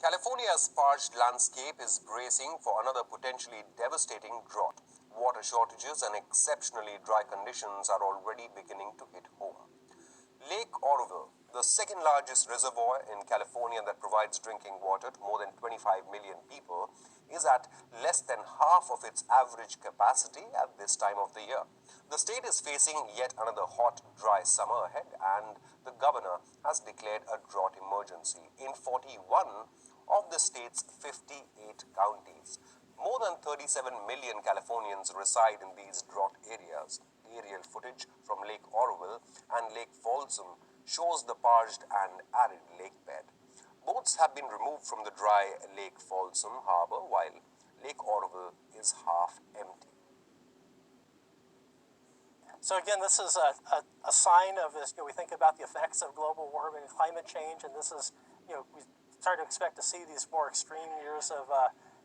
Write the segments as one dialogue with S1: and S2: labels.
S1: California's parched landscape is bracing for another potentially devastating drought. Water shortages and exceptionally dry conditions are already beginning to hit home. Lake Oroville, the second largest reservoir in California that provides drinking water to more than 25 million people, is at less than half of its average capacity at this time of the year. The state is facing yet another hot, dry summer ahead, and the governor has declared a drought emergency in 41 of the state's 58 counties. More than 37 million Californians reside in these drought areas. Aerial footage from Lake Oroville and Lake Folsom shows the parched and arid lake bed. Boats have been removed from the dry Lake Folsom harbor, while Lake Oroville is half empty.
S2: So again, this is a sign of this. We think about the effects of global warming and climate change, and this is, we start to expect to see these more extreme years of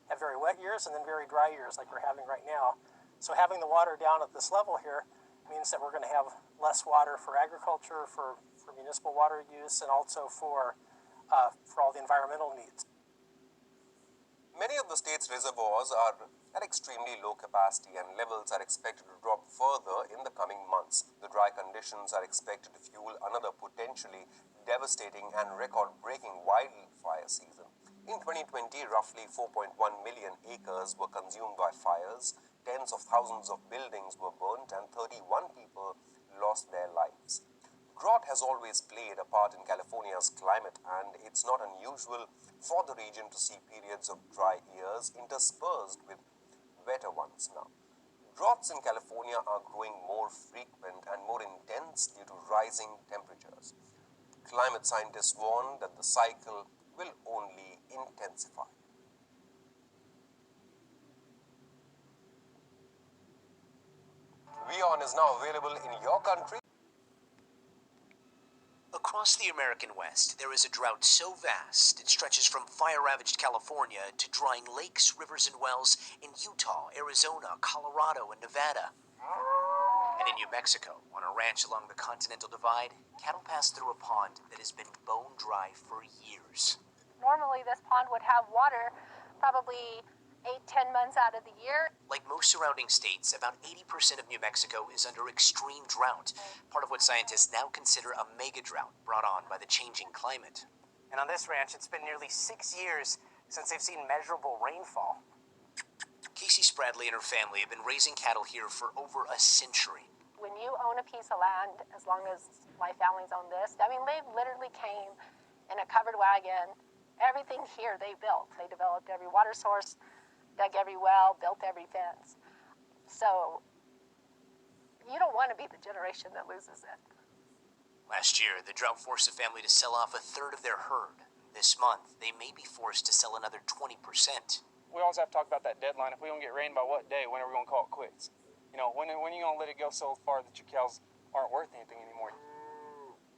S2: have very wet years and then very dry years like we're having right now. So having the water down at this level here means that we're going to have less water for agriculture, for municipal water use, and also for all the environmental needs.
S1: Many of the state's reservoirs are at extremely low capacity, and levels are expected to drop further in the coming months. The dry conditions are expected to fuel another potentially devastating and record-breaking wildfire season. In 2020, roughly 4.1 million acres were consumed by fires, tens of thousands of buildings were burnt, and 31 people lost their lives. Drought has always played a part in California's climate, and it's not unusual for the region to see periods of dry years interspersed with wetter ones now. Droughts in California are growing more frequent and more intense due to rising temperatures. Climate scientists warn that the cycle will only intensify. WION is now available in your country.
S3: Across the American West, there is a drought so vast it stretches from fire-ravaged California to drying lakes, rivers, and wells in Utah, Arizona, Colorado, and Nevada. And in New Mexico, on a ranch along the Continental Divide, cattle pass through a pond that has been bone dry for years.
S4: Normally, this pond would have water probably 8-10 months out of the year.
S3: Like most surrounding states, about 80% of New Mexico is under extreme drought, part of what scientists now consider a mega drought brought on by the changing climate.
S5: And on this ranch, it's been nearly 6 years since they've seen measurable rainfall.
S3: Casey Spradley and her family have been raising cattle here for over a century.
S4: When you own a piece of land, as long as my family's owned this, I mean, they literally came in a covered wagon. Everything here they built. They developed every water source, dug every well, built every fence. So you don't want to be the generation that loses it.
S3: Last year, the drought forced the family to sell off a third of their herd. This month, they may be forced to sell another 20%.
S6: We always have to talk about that deadline. If we don't get rain by what day, when are we going to call it quits? When are you going to let it go so far that your cows aren't worth anything anymore?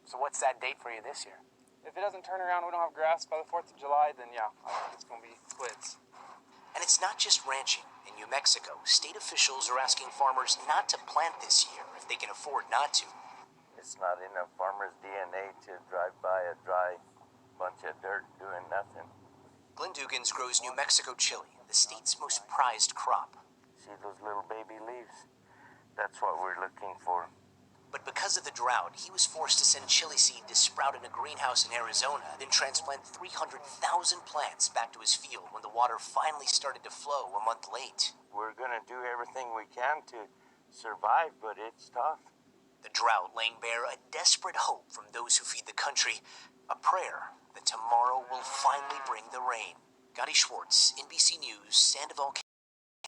S5: So what's that date for you this year?
S6: If it doesn't turn around, we don't have grass by the 4th of July, then yeah, I think it's going to be quits.
S3: And it's not just ranching. In New Mexico, state officials are asking farmers not to plant this year if they can afford not to.
S7: It's not in a farmer's DNA to drive by a dry bunch of dirt doing nothing.
S3: Glenn Dugans grows New Mexico chili, the state's most prized crop.
S7: See those little baby leaves? That's what we're looking for.
S3: But because of the drought, he was forced to send chili seed to sprout in a greenhouse in Arizona, then transplant 300,000 plants back to his field when the water finally started to flow a month late.
S7: We're going to do everything we can to survive, but it's tough.
S3: The drought laying bare a desperate hope from those who feed the country, a prayer that tomorrow will finally bring the rain. Gotti Schwartz, NBC News, Sandoval.